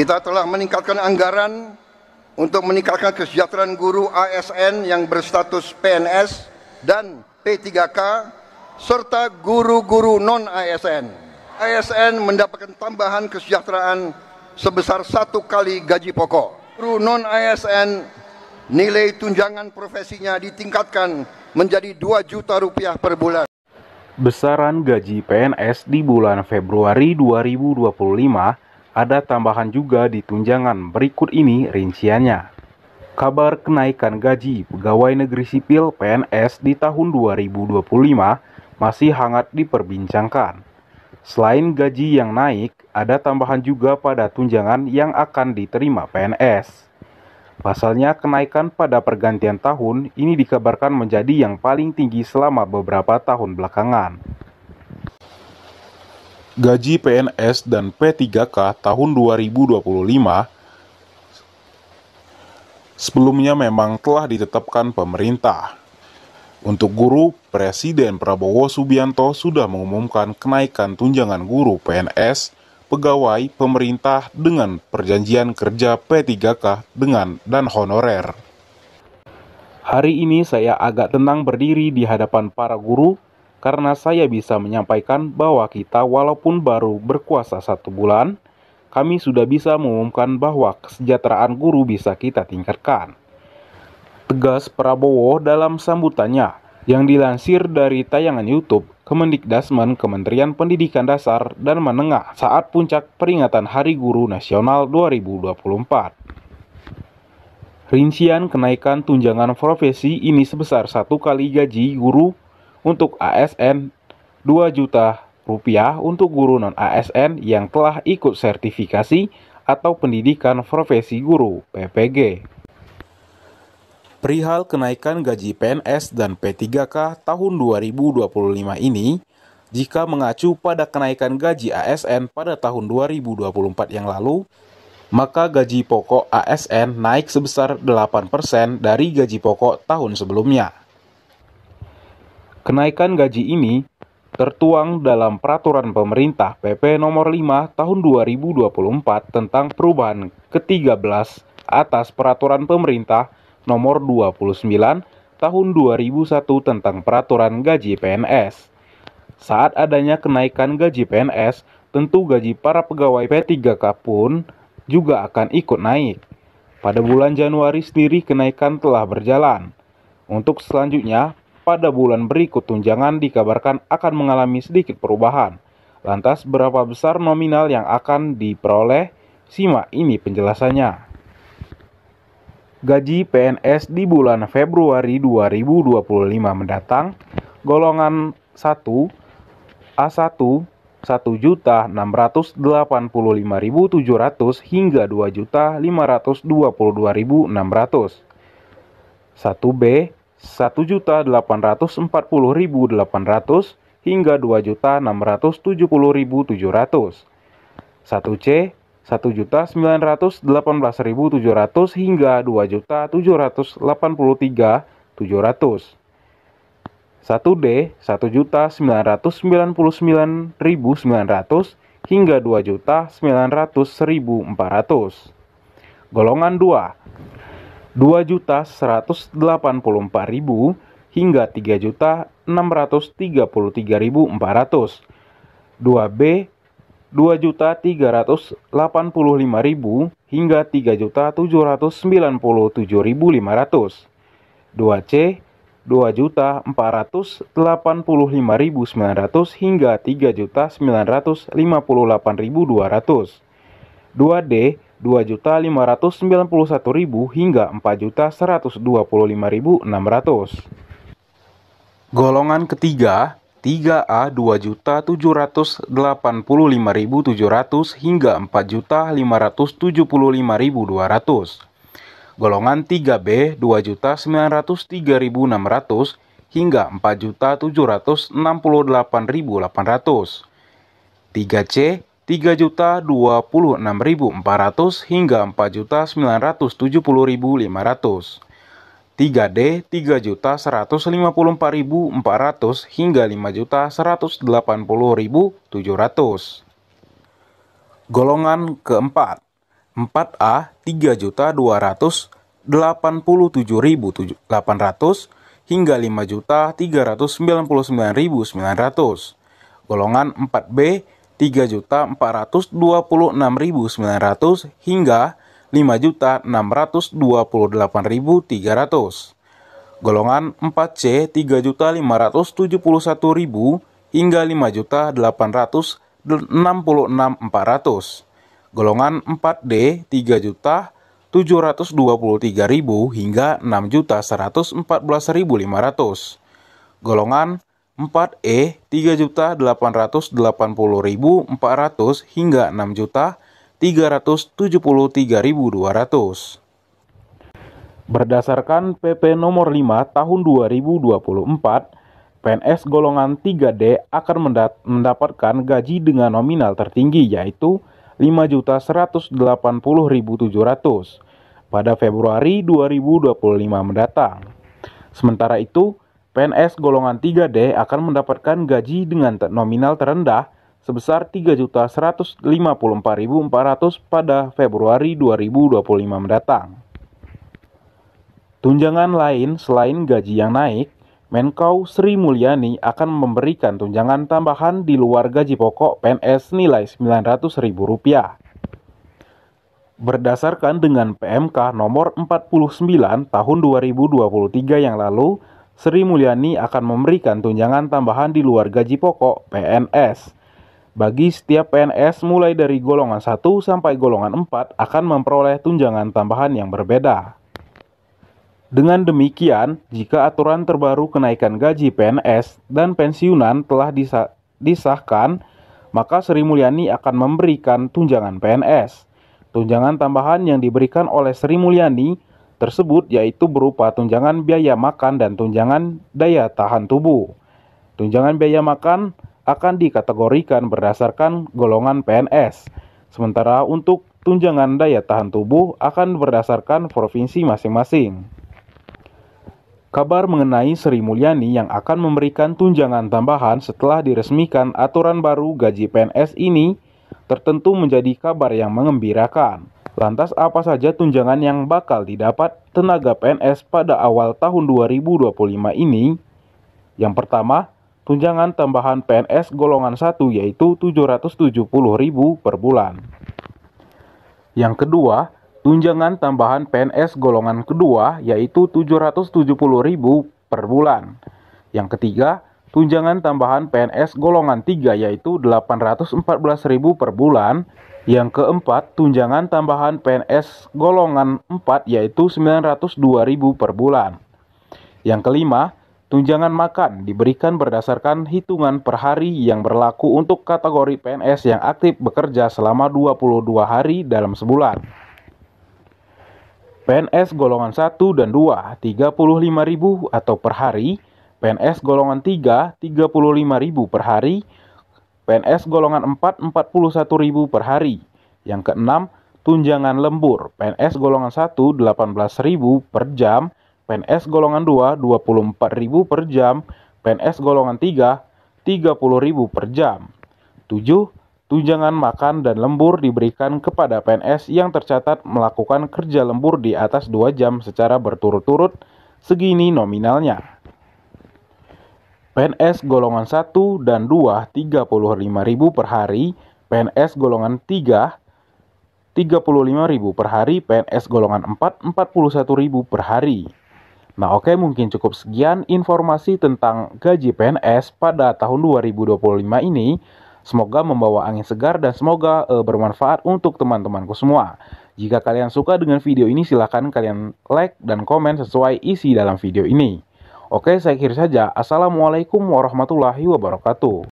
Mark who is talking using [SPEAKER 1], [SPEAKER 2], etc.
[SPEAKER 1] Kita telah meningkatkan anggaran untuk meningkatkan kesejahteraan guru ASN yang berstatus PNS dan P3K serta guru-guru non-ASN. ASN mendapatkan tambahan kesejahteraan sebesar 1 kali gaji pokok. Guru non-ASN nilai tunjangan profesinya ditingkatkan menjadi 2 juta rupiah per bulan.
[SPEAKER 2] Besaran gaji PNS di bulan Februari 2025 ada tambahan juga di tunjangan, berikut ini rinciannya. Kabar kenaikan gaji pegawai negeri sipil PNS di tahun 2025 masih hangat diperbincangkan. Selain gaji yang naik, ada tambahan juga pada tunjangan yang akan diterima PNS. Pasalnya, kenaikan pada pergantian tahun ini dikabarkan menjadi yang paling tinggi selama beberapa tahun belakangan. Gaji PNS dan P3K tahun 2025 sebelumnya memang telah ditetapkan pemerintah. Untuk guru, Presiden Prabowo Subianto sudah mengumumkan kenaikan tunjangan guru PNS, pegawai pemerintah dengan perjanjian kerja P3K dan honorer. Hari ini saya agak tenang berdiri di hadapan para guru, karena saya bisa menyampaikan bahwa kita walaupun baru berkuasa 1 bulan, kami sudah bisa mengumumkan bahwa kesejahteraan guru bisa kita tingkatkan. Tegas Prabowo dalam sambutannya yang dilansir dari tayangan YouTube Kemendikdasmen Kementerian Pendidikan Dasar dan Menengah saat puncak peringatan Hari Guru Nasional 2024. Rincian kenaikan tunjangan profesi ini sebesar 1 kali gaji guru untuk ASN, 2 juta rupiah untuk guru non-ASN yang telah ikut sertifikasi atau pendidikan profesi guru PPG. Perihal kenaikan gaji PNS dan P3K tahun 2025 ini, jika mengacu pada kenaikan gaji ASN pada tahun 2024 yang lalu, maka gaji pokok ASN naik sebesar 8% dari gaji pokok tahun sebelumnya. Kenaikan gaji ini tertuang dalam Peraturan Pemerintah PP Nomor 5 Tahun 2024 tentang perubahan ke-13 atas Peraturan Pemerintah Nomor 29 Tahun 2001 tentang Peraturan Gaji PNS. Saat adanya kenaikan gaji PNS, tentu gaji para pegawai P3K pun juga akan ikut naik. Pada bulan Januari sendiri kenaikan telah berjalan. Untuk selanjutnya, pada bulan berikut tunjangan dikabarkan akan mengalami sedikit perubahan. Lantas berapa besar nominal yang akan diperoleh? Simak ini penjelasannya. Gaji PNS di bulan Februari 2025 mendatang, golongan 1 A1 1.685.700 hingga 2.522.600. 1B 1.840.800 hingga 2.670.700. 1C 1.918.700 hingga 2.783.700. 1D 1.999.900 hingga 2.900.400. Golongan 2 2.184.000 hingga 3.633.400. 2B 2.385.000 hingga 3.797.500. 2C 2.485.900 hingga 3.958.200. 2D 2.591.000 hingga 4.125.600. Golongan ketiga 3A 2.785.700 hingga 4.575.200. Golongan 3B 2.903.600 hingga 4.768.800. 3C 3.026.400 hingga 4.970.500. 3D 3.154.400 hingga 5.180.700. Golongan keempat 4A 3.287.800 hingga 5.399.900. Golongan 4B 3.426.900 hingga 5.628.300. Golongan 4C 3.571.000 hingga 5.866.400. Golongan 4D 3.723.000 hingga 6.114.500. Golongan 4E 3.880.400 hingga 6.373.200. Berdasarkan PP nomor 5 tahun 2024, PNS golongan 3D akan mendapatkan gaji dengan nominal tertinggi yaitu Rp5.180.700 pada Februari 2025 mendatang. Sementara itu, PNS golongan 3D akan mendapatkan gaji dengan nominal terendah sebesar Rp3.154.400 pada Februari 2025 mendatang. Tunjangan lain selain gaji yang naik, Menkau Sri Mulyani akan memberikan tunjangan tambahan di luar gaji pokok PNS nilai Rp900.000. Berdasarkan dengan PMK nomor 49 tahun 2023 yang lalu, Sri Mulyani akan memberikan tunjangan tambahan di luar gaji pokok PNS. Bagi setiap PNS mulai dari golongan 1 sampai golongan 4 akan memperoleh tunjangan tambahan yang berbeda. Dengan demikian, jika aturan terbaru kenaikan gaji PNS dan pensiunan telah disahkan, maka Sri Mulyani akan memberikan tunjangan PNS. Tunjangan tambahan yang diberikan oleh Sri Mulyani tersebut yaitu berupa tunjangan biaya makan dan tunjangan daya tahan tubuh. Tunjangan biaya makan akan dikategorikan berdasarkan golongan PNS, sementara untuk tunjangan daya tahan tubuh akan berdasarkan provinsi masing-masing. Kabar mengenai Sri Mulyani yang akan memberikan tunjangan tambahan setelah diresmikan aturan baru gaji PNS ini tertentu menjadi kabar yang mengembirakan. Lantas apa saja tunjangan yang bakal didapat tenaga PNS pada awal tahun 2025 ini? Yang pertama, tunjangan tambahan PNS golongan 1 yaitu Rp770.000 per bulan. Yang kedua, tunjangan tambahan PNS golongan kedua yaitu Rp770.000 per bulan. Yang ketiga, tunjangan tambahan PNS golongan 3 yaitu Rp814.000 per bulan. Yang keempat, tunjangan tambahan PNS golongan 4 yaitu Rp902.000 per bulan. Yang kelima, tunjangan makan diberikan berdasarkan hitungan per hari yang berlaku untuk kategori PNS yang aktif bekerja selama 22 hari dalam sebulan. PNS golongan 1 dan 2 Rp35.000 atau per hari, PNS golongan 3 Rp35.000 per hari, PNS golongan 4 Rp41.000 per hari. Yang keenam, tunjangan lembur, PNS golongan 1 Rp18.000 per jam, PNS golongan 2 Rp24.000 per jam, PNS golongan 3 Rp30.000 per jam. 7. Tunjangan makan dan lembur diberikan kepada PNS yang tercatat melakukan kerja lembur di atas 2 jam secara berturut-turut, segini nominalnya. PNS golongan 1 dan 2 Rp35.000 per hari, PNS golongan 3 Rp35.000 per hari, PNS golongan 4 Rp41.000 per hari. Nah oke, mungkin cukup sekian informasi tentang gaji PNS pada tahun 2025 ini. Semoga membawa angin segar dan semoga bermanfaat untuk teman-temanku semua. Jika kalian suka dengan video ini, silahkan kalian like dan komen sesuai isi dalam video ini. Oke, saya akhiri saja. Assalamualaikum warahmatullahi wabarakatuh.